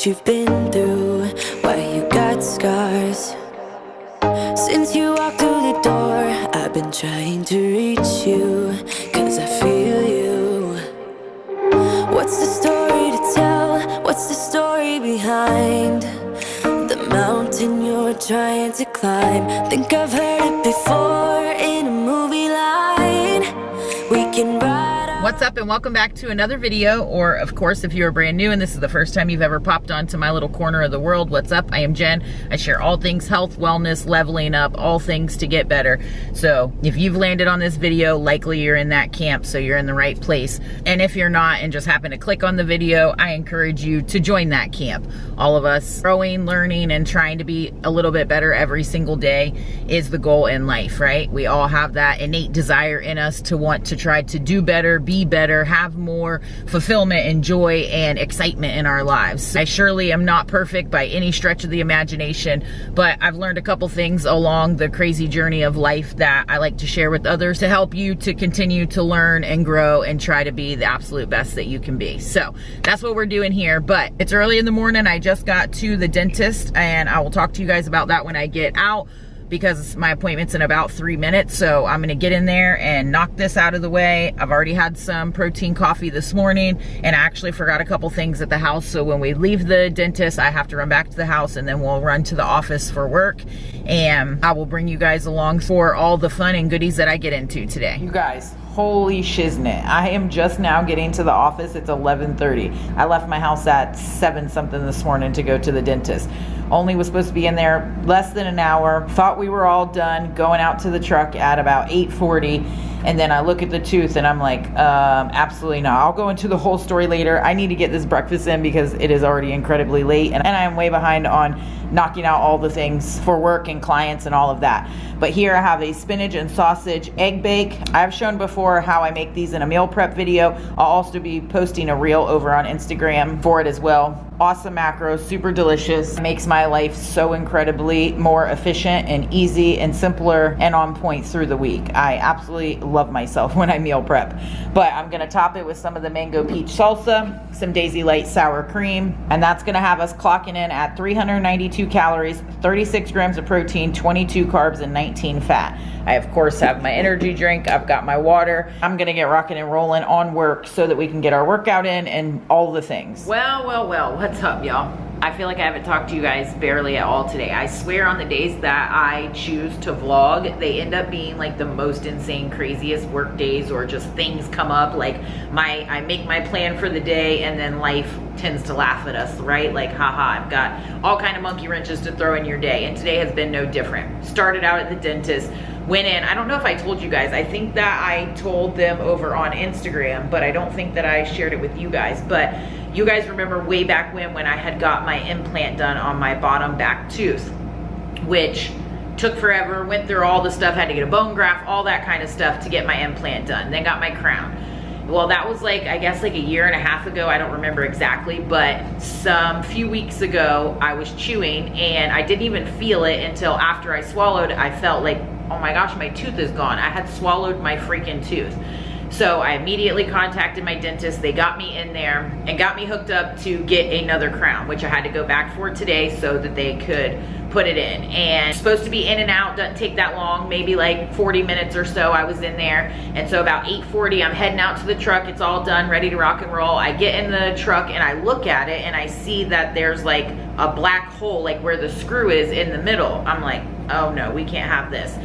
you've been through, why you got scars. Since you walked through the door, I've been trying to reach you, 'cause I feel you. What's the story to tell? What's the story behind the mountain you're trying to climb? Think I've heard it before in a movie line. We can ride. What's up, and welcome back to another video, or of course if you're brand new and this is the first time you've ever popped onto my little corner of the world, what's up? I am Jen. I share all things health, wellness, leveling up, all things to get better. So if you've landed on this video, likely you're in that camp, so you're in the right place. And if you're not and just happen to click on the video, I encourage you to join that camp. All of us growing, learning, and trying to be a little bit better every single day is the goal in life, right? We all have that innate desire in us to want to try to do better, be better, have more fulfillment and joy and excitement in our lives. I surely am not perfect by any stretch of the imagination, but I've learned a couple things along the crazy journey of life that I like to share with others to help you to continue to learn and grow and try to be the absolute best that you can be. So that's what we're doing here, but it's early in the morning. I just got to the dentist and I will talk to you guys about that when I get out, because my appointment's in about 3 minutes. So I'm gonna get in there and knock this out of the way. I've already had some protein coffee this morning, and I actually forgot a couple things at the house. So when we leave the dentist, I have to run back to the house, and then we'll run to the office for work. And I will bring you guys along for all the fun and goodies that I get into today. You guys, holy shiznit. I am just now getting to the office. It's 11:30. I left my house at 7 something this morning to go to the dentist. Only was supposed to be in there less than an hour. Thought we were all done, going out to the truck at about 8:40. And then I look at the tooth and I'm like, absolutely not. I'll go into the whole story later. I need to get this breakfast in because it is already incredibly late, and I am way behind on knocking out all the things for work and clients and all of that. But here I have a spinach and sausage egg bake. I've shown before how I make these in a meal prep video. I'll also be posting a reel over on Instagram for it as well. Awesome macros, super delicious. Makes my life so incredibly more efficient and easy and simpler and on point through the week. I absolutely love myself when I meal prep. But I'm gonna top it with some of the mango peach salsa, some Daisy Light sour cream, and that's gonna have us clocking in at 392 calories, 36 grams of protein, 22 carbs, and 19 fat. I of course have my energy drink, I've got my water. I'm gonna get rocking and rolling on work so that we can get our workout in and all the things. Well, what's up, y'all? I feel like I haven't talked to you guys barely at all today. I swear on the days that I choose to vlog, they end up being like the most insane, craziest work days, or just things come up. Like I make my plan for the day and then life tends to laugh at us, right? Like, haha, I've got all kind of monkey wrenches to throw in your day, and today has been no different. Started out at the dentist, went in. I don't know if I told you guys. I think that I told them over on Instagram, but I don't think that I shared it with you guys. But you guys remember way back when I had got my implant done on my bottom back tooth, which took forever, went through all the stuff, had to get a bone graft, all that kind of stuff to get my implant done, then got my crown. Well, that was like, I guess like a year and a half ago. I don't remember exactly, but some few weeks ago I was chewing and I didn't even feel it until after I swallowed. I felt like, oh my gosh, my tooth is gone. I had swallowed my freaking tooth. So I immediately contacted my dentist. They got me in there and got me hooked up to get another crown, which I had to go back for today so that they could put it in. And it's supposed to be in and out, doesn't take that long, maybe like 40 minutes or so. I was in there, and so about 8:40 I'm heading out to the truck. It's all done, ready to rock and roll. I get in the truck and I look at it and I see that there's like a black hole, like where the screw is in the middle. I'm like, oh no, we can't have this.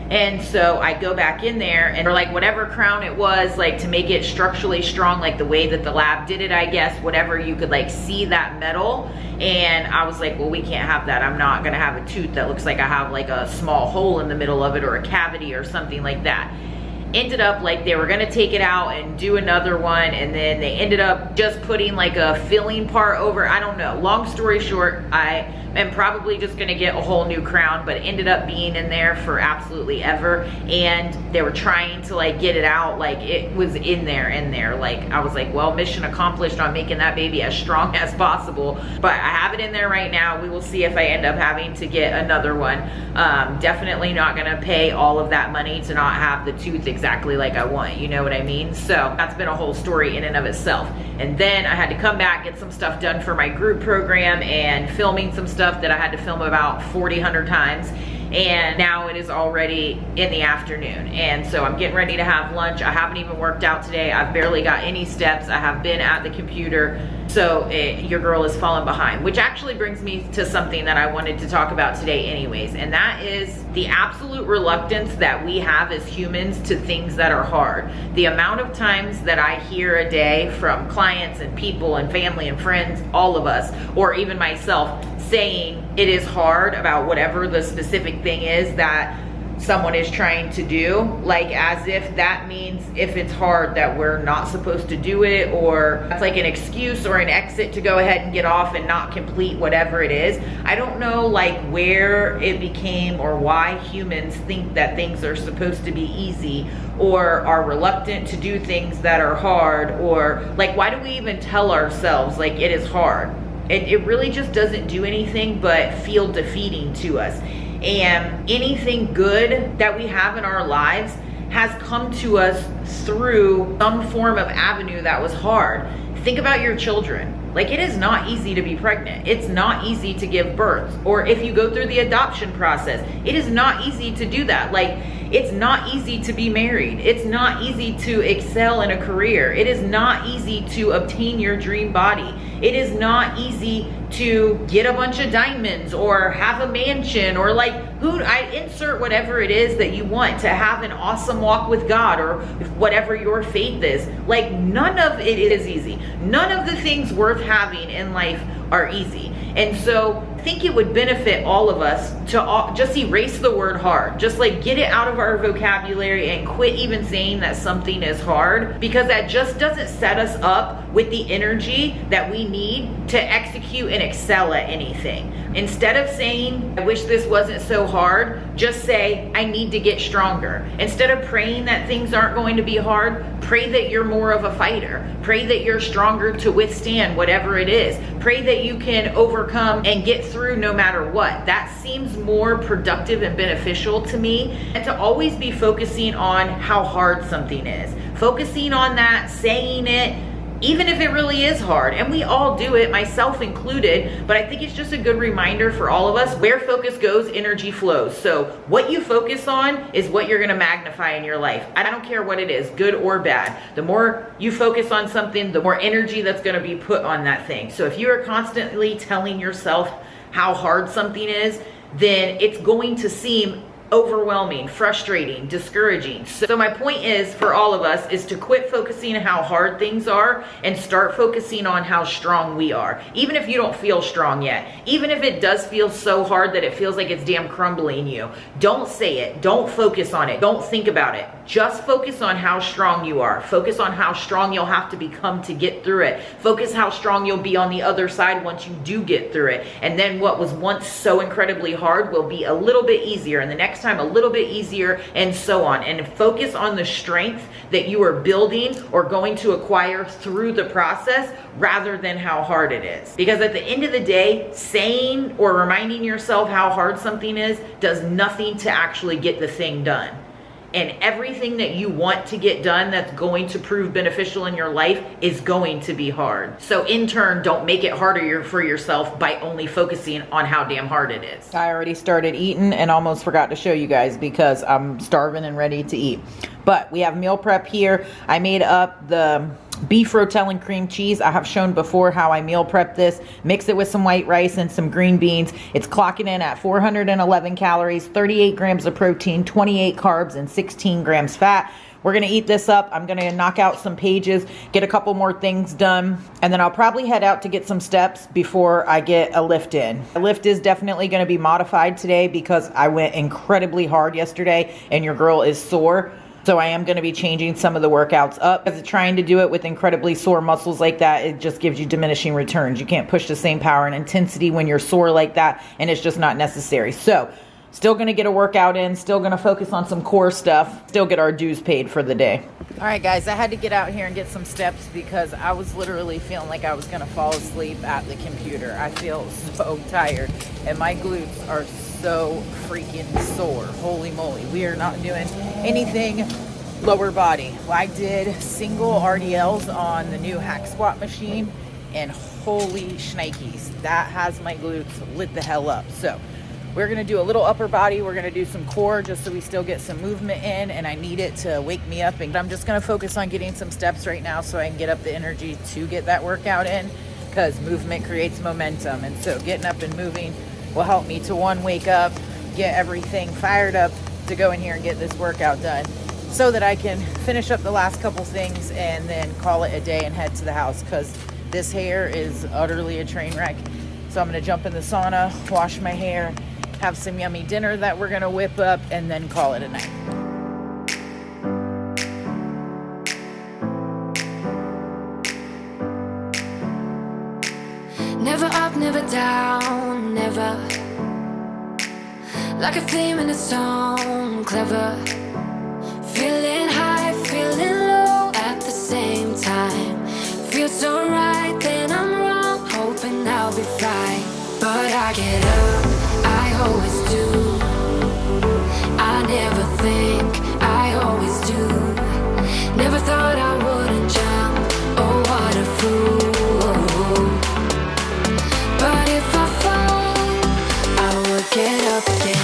And so I go back in there, and for like whatever crown it was, like to make it structurally strong, like the way that the lab did it, I guess, whatever, you could like see that metal. And I was like, well, we can't have that. I'm not gonna have a tooth that looks like I have like a small hole in the middle of it, or a cavity or something like that. Ended up like they were gonna take it out and do another one, and then they ended up just putting like a filling part over. I don't know, long story short, I am probably just gonna get a whole new crown, but it ended up being in there for absolutely ever. And they were trying to like get it out, like it was in there. Like I was like, well, mission accomplished on making that baby as strong as possible. But I have it in there right now. We will see if I end up having to get another one. Definitely not gonna pay all of that money to not have the tooth exactly like I want, you know what I mean? So that's been a whole story in and of itself. And then I had to come back, get some stuff done for my group program, and filming some stuff that I had to film about 100 times. And now it is already in the afternoon, and so I'm getting ready to have lunch. I haven't even worked out today. I've barely got any steps. I have been at the computer, so your girl is falling behind, which actually brings me to something that I wanted to talk about today anyways, and that is the absolute reluctance that we have as humans to things that are hard. The amount of times that I hear a day from clients and people and family and friends, all of us, or even myself, saying it is hard about whatever the specific thing is that someone is trying to do, like as if that means if it's hard that we're not supposed to do it, or that's like an excuse or an exit to go ahead and get off and not complete whatever it is. I don't know like where it became or why humans think that things are supposed to be easy or are reluctant to do things that are hard, or like why do we even tell ourselves like it is hard? It really just doesn't do anything but feel defeating to us. And anything good that we have in our lives has come to us through some form of avenue that was hard. Think about your children. Like, it is not easy to be pregnant. It's not easy to give birth. Or if you go through the adoption process, it is not easy to do that. Like, it's not easy to be married. It's not easy to excel in a career. It is not easy to obtain your dream body. It is not easy to get a bunch of diamonds or have a mansion, or like insert whatever it is that you want, to have an awesome walk with God, or whatever your faith is. Like, none of it is easy. None of the things worth having in life are easy. And so I think it would benefit all of us to just erase the word hard. Just like get it out of our vocabulary and quit even saying that something is hard, because that just doesn't set us up with the energy that we need to execute and excel at anything. Instead of saying, I wish this wasn't so hard, just say, I need to get stronger. Instead of praying that things aren't going to be hard, pray that you're more of a fighter. Pray that you're stronger to withstand whatever it is. Pray that you can overcome and get through no matter what. That seems more productive and beneficial to me, and to always be focusing on how hard something is. Focusing on that, saying it, even if it really is hard. And we all do it, myself included, but I think it's just a good reminder for all of us, where focus goes, energy flows. So what you focus on is what you're gonna magnify in your life. I don't care what it is, good or bad. The more you focus on something, the more energy that's gonna be put on that thing. So if you are constantly telling yourself how hard something is, then it's going to seem overwhelming, frustrating, discouraging. So my point is, for all of us, is to quit focusing on how hard things are and start focusing on how strong we are. Even if you don't feel strong yet, even if it does feel so hard that it feels like it's damn crumbling you, don't say it, don't focus on it, don't think about it. Just focus on how strong you are. Focus on how strong you'll have to become to get through it. Focus how strong you'll be on the other side once you do get through it. And then what was once so incredibly hard will be a little bit easier, and the next time a little bit easier, and so on. And focus on the strength that you are building or going to acquire through the process, rather than how hard it is. Because at the end of the day, saying or reminding yourself how hard something is does nothing to actually get the thing done. And everything that you want to get done that's going to prove beneficial in your life is going to be hard. So in turn, don't make it harder for yourself by only focusing on how damn hard it is. I already started eating and almost forgot to show you guys because I'm starving and ready to eat. But we have meal prep here. I made up the beef rotel and cream cheese. I have shown before how I meal prep this. Mix it with some white rice and some green beans. It's clocking in at 411 calories, 38 grams of protein, 28 carbs, and 16 grams fat. We're gonna eat this up. I'm gonna knock out some pages, get a couple more things done, and then I'll probably head out to get some steps before I get a lift in. The lift is definitely gonna be modified today because I went incredibly hard yesterday and your girl is sore. So I am going to be changing some of the workouts up, because trying to do it with incredibly sore muscles like that, it just gives you diminishing returns. You can't push the same power and intensity when you're sore like that, and it's just not necessary. So still going to get a workout in, still going to focus on some core stuff, still get our dues paid for the day. All right, guys, I had to get out here and get some steps because I was literally feeling like I was going to fall asleep at the computer. I feel so tired, and my glutes are so freaking sore. Holy moly. We are not doing anything Lower body. Well, I did single RDLs on the new hack squat machine, and holy shnikes, that has my glutes lit the hell up. So we're gonna do a little upper body. We're gonna do some core just so we still get some movement in, and I need it to wake me up. And I'm just gonna focus on getting some steps right now so I can get up the energy to get that workout in, because movement creates momentum. And so getting up and moving will help me to, one, wake up, get everything fired up to go in here and get this workout done, so that I can finish up the last couple things and then call it a day and head to the house, because this hair is utterly a train wreck. So I'm gonna jump in the sauna, wash my hair, have some yummy dinner that we're gonna whip up, and then call it a night. Never up, never down, never. Like a theme in a song, clever. Feeling high, feeling low at the same time. Feels so right, then I'm wrong, hoping I'll be fine. But I get up, I always do. I never think, I always do. Never thought I wouldn't jump, oh what a fool. But if I fall, I will get up again.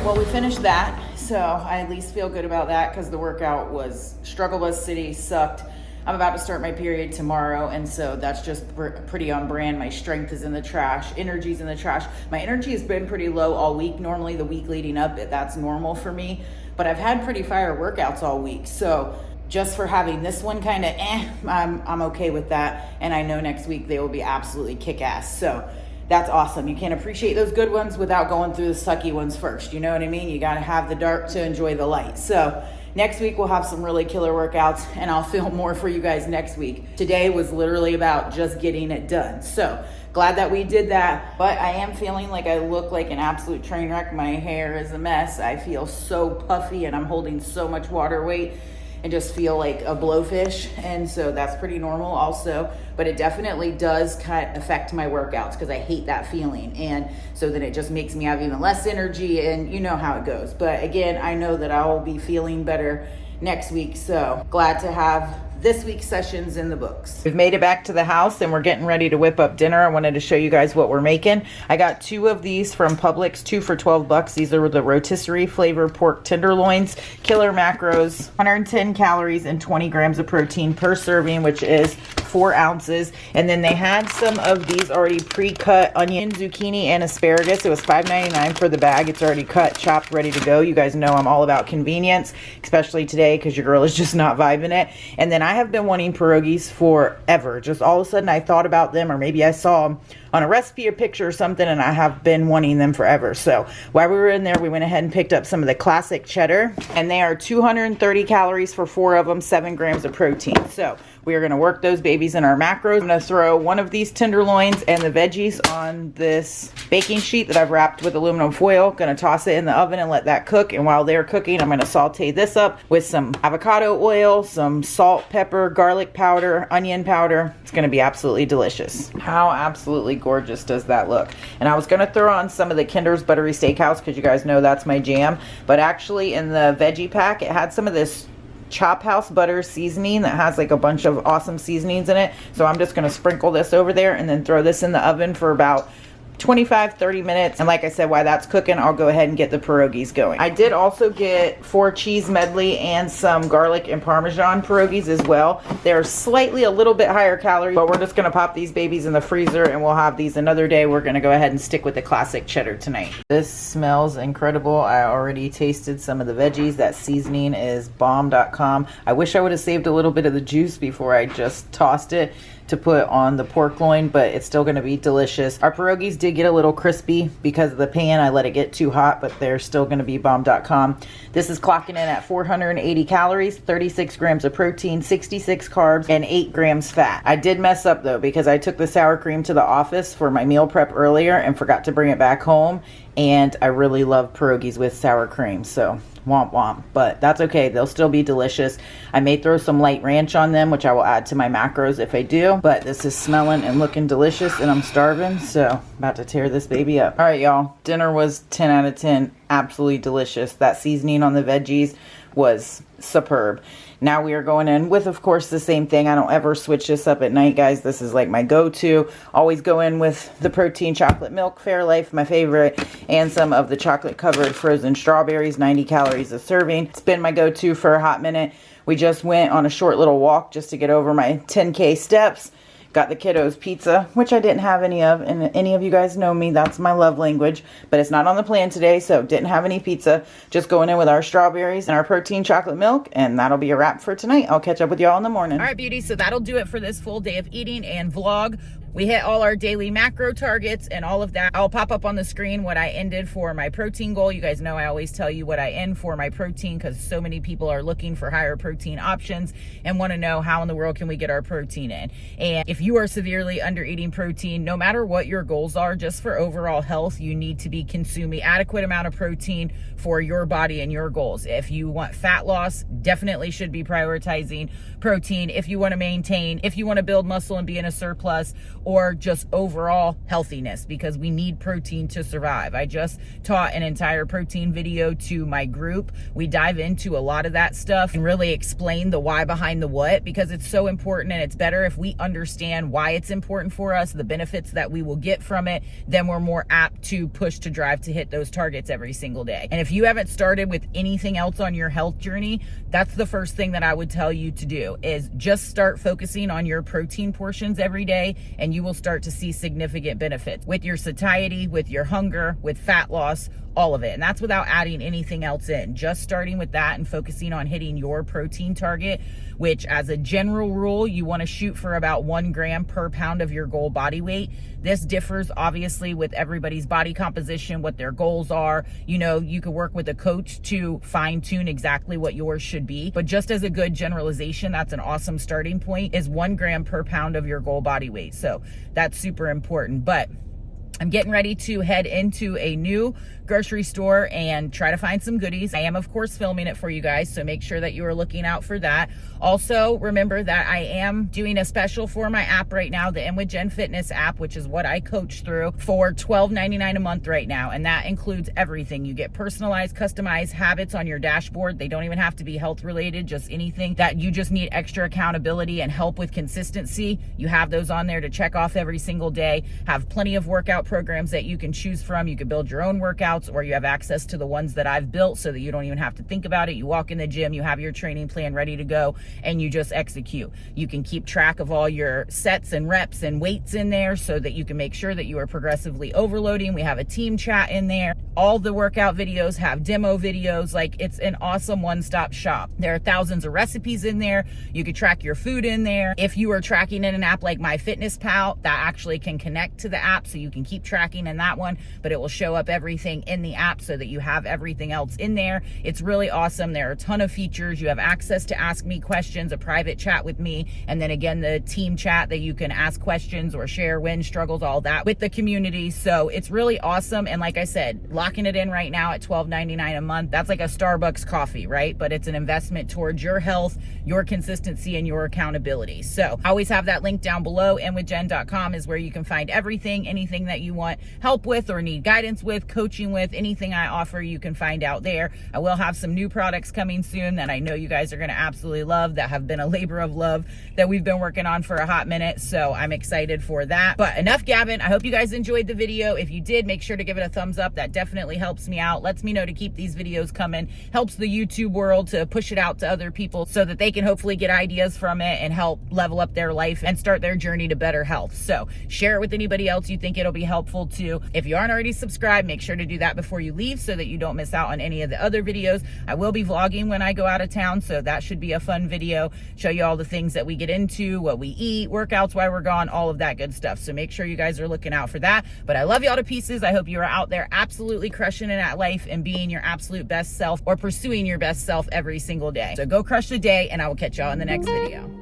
Well, we finished that, so I at least feel good about that, because the workout was struggle bus city, sucked. I'm about to start my period tomorrow, and so that's just pretty on brand. My strength is in the trash, energy's in the trash. My energy has been pretty low all week. Normally the week leading up, that's normal for me, but I've had pretty fire workouts all week, so just for having this one kind of I'm okay with that, and I know next week they will be absolutely kick-ass. So that's awesome. You can't appreciate those good ones without going through the sucky ones first. You know what I mean? You got to have the dark to enjoy the light. So next week we'll have some really killer workouts, and I'll film more for you guys next week. Today was literally about just getting it done. So glad that we did that, but I am feeling like I look like an absolute train wreck. My hair is a mess. I feel so puffy, and I'm holding so much water weight and just feel like a blowfish, and so that's pretty normal also, but it definitely does kind of affect my workouts, because I hate that feeling, and so then it just makes me have even less energy, and you know how it goes. But again, I know that I will be feeling better next week, so glad to have this week's sessions in the books. We've made it back to the house, and we're getting ready to whip up dinner. I wanted to show you guys what we're making. I got 2 of these from Publix, 2 for 12 bucks. These are the rotisserie flavor pork tenderloins, killer macros, 110 calories and 20 grams of protein per serving, which is 4 ounces. And then they had some of these already pre-cut onion, zucchini, and asparagus. It was $5.99 for the bag. It's already cut, chopped, ready to go. You guys know I'm all about convenience, especially today, because your girl is just not vibing it. And then I have been wanting pierogies forever. Just all of a sudden I thought about them, or maybe I saw them on a recipe or picture or something, and I have been wanting them forever. So while we were in there, we went ahead and picked up some of the classic cheddar, and they are 230 calories for 4 of them, 7 grams of protein. So we are going to work those babies in our macros. I'm going to throw one of these tenderloins and the veggies on this baking sheet that I've wrapped with aluminum foil. Going to toss it in the oven and let that cook. And while they're cooking, I'm going to saute this up with some avocado oil, some salt, pepper, garlic powder, onion powder. It's going to be absolutely delicious. How absolutely gorgeous does that look? And I was going to throw on some of the Kinder's Buttery Steakhouse, because you guys know that's my jam. But actually in the veggie pack, it had some of this Chop House butter seasoning that has like a bunch of awesome seasonings in it. So I'm just going to sprinkle this over there and then throw this in the oven for about 25-30 minutes. And like I said, while that's cooking, I'll go ahead and get the pierogies going. I did also get 4 cheese medley and some garlic and Parmesan pierogies as well. They're slightly a little bit higher calorie, but we're just gonna pop these babies in the freezer and we'll have these another day. We're gonna go ahead and stick with the classic cheddar tonight. This smells incredible. I already tasted some of the veggies. That seasoning is bomb.com. I wish I would have saved a little bit of the juice before I just tossed it to put on the pork loin, but it's still going to be delicious. Our pierogies did get a little crispy because of the pan. I let it get too hot, but they're still going to be bomb.com. This is clocking in at 480 calories, 36 grams of protein, 66 carbs, and 8 grams fat. I did mess up though because I took the sour cream to the office for my meal prep earlier and forgot to bring it back home, and I really love pierogies with sour cream, so womp womp, but that's okay. They'll still be delicious. I may throw some light ranch on them, which I will add to my macros if I do, but this is smelling and looking delicious and I'm starving, so I'm about to tear this baby up. All right, y'all, dinner was 10 out of 10. Absolutely delicious. That seasoning on the veggies was superb. Now we are going in with, of course, the same thing. I don't ever switch this up at night, guys. This is like my go-to. Always go in with the protein chocolate milk, Fairlife, my favorite, and some of the chocolate covered frozen strawberries, 90 calories a serving. It's been my go-to for a hot minute. We just went on a short little walk just to get over my 10K steps. Got the kiddos pizza, which I didn't have any of, and any of you guys know me, that's my love language, but it's not on the plan today, so didn't have any pizza. Just going in with our strawberries and our protein chocolate milk, and that'll be a wrap for tonight. I'll catch up with y'all in the morning. All right, beauties, so that'll do it for this full day of eating and vlog. We hit all our daily macro targets and all of that. I'll pop up on the screen what I ended for my protein goal. You guys know I always tell you what I end for my protein because so many people are looking for higher protein options and want to know how in the world can we get our protein in. And if you are severely under eating protein, no matter what your goals are, just for overall health, you need to be consuming adequate amount of protein for your body and your goals. If you want fat loss, definitely should be prioritizing protein. If you want to maintain, if you want to build muscle and be in a surplus, or just overall healthiness, because we need protein to survive. I just taught an entire protein video to my group. We dive into a lot of that stuff and really explain the why behind the what, because it's so important, and it's better if we understand why it's important for us, the benefits that we will get from it, then we're more apt to push to drive to hit those targets every single day. And if you haven't started with anything else on your health journey, that's the first thing that I would tell you to do, is just start focusing on your protein portions every day, and you will start to see significant benefits with your satiety, with your hunger, with fat loss, all of it. And that's without adding anything else in. Just starting with that and focusing on hitting your protein target, which as a general rule, you want to shoot for about 1 gram per pound of your goal body weight. This differs obviously with everybody's body composition, what their goals are. You know, you could work with a coach to fine tune exactly what yours should be. But just as a good generalization, that's an awesome starting point, is 1 gram per pound of your goal body weight. So that's super important. But I'm getting ready to head into a new grocery store and try to find some goodies. I am, of course, filming it for you guys, so make sure that you are looking out for that. Also, remember that I am doing a special for my app right now, the inwithjen Fitness app, which is what I coach through, for $12.99 a month right now. And that includes everything. You get personalized, customized habits on your dashboard. They don't even have to be health related, just anything that you just need extra accountability and help with consistency. You have those on there to check off every single day. Have plenty of workout programs that you can choose from. You can build your own workouts, or you have access to the ones that I've built so that you don't even have to think about it. You walk in the gym, you have your training plan ready to go, and you just execute. You can keep track of all your sets and reps and weights in there so that you can make sure that you are progressively overloading. We have a team chat in there. All the workout videos have demo videos. Like, it's an awesome one-stop shop. There are thousands of recipes in there. You can track your food in there. If you are tracking in an app like MyFitnessPal, that actually can connect to the app, so you can keep tracking in that one, but it will show up everything in the app so that you have everything else in there. It's really awesome. There are a ton of features. You have access to ask me questions, a private chat with me, and then again, the team chat that you can ask questions or share wins, struggles, all that with the community. So it's really awesome. And like I said, lots locking it in right now at $12.99 a month. That's like a Starbucks coffee, right? But it's an investment towards your health, your consistency, and your accountability. So I always have that link down below. inwithjen.com is where you can find everything, anything that you want help with or need guidance with, coaching with, anything I offer, you can find out there. I will have some new products coming soon that I know you guys are going to absolutely love, that have been a labor of love that we've been working on for a hot minute. So I'm excited for that. But enough gabbing. I hope you guys enjoyed the video. If you did, make sure to give it a thumbs up. That definitely helps me out, lets me know to keep these videos coming, helps the YouTube world to push it out to other people so that they can hopefully get ideas from it and help level up their life and start their journey to better health. So share it with anybody else you think it'll be helpful to. If you aren't already subscribed, make sure to do that before you leave so that you don't miss out on any of the other videos. I will be vlogging when I go out of town, so that should be a fun video. Show you all the things that we get into, what we eat, workouts while we're gone, all of that good stuff. So make sure you guys are looking out for that. But I love y'all to pieces. I hope you are out there absolutely crushing it at life and being your absolute best self, or pursuing your best self every single day. So go crush the day, and I will catch y'all in the next video.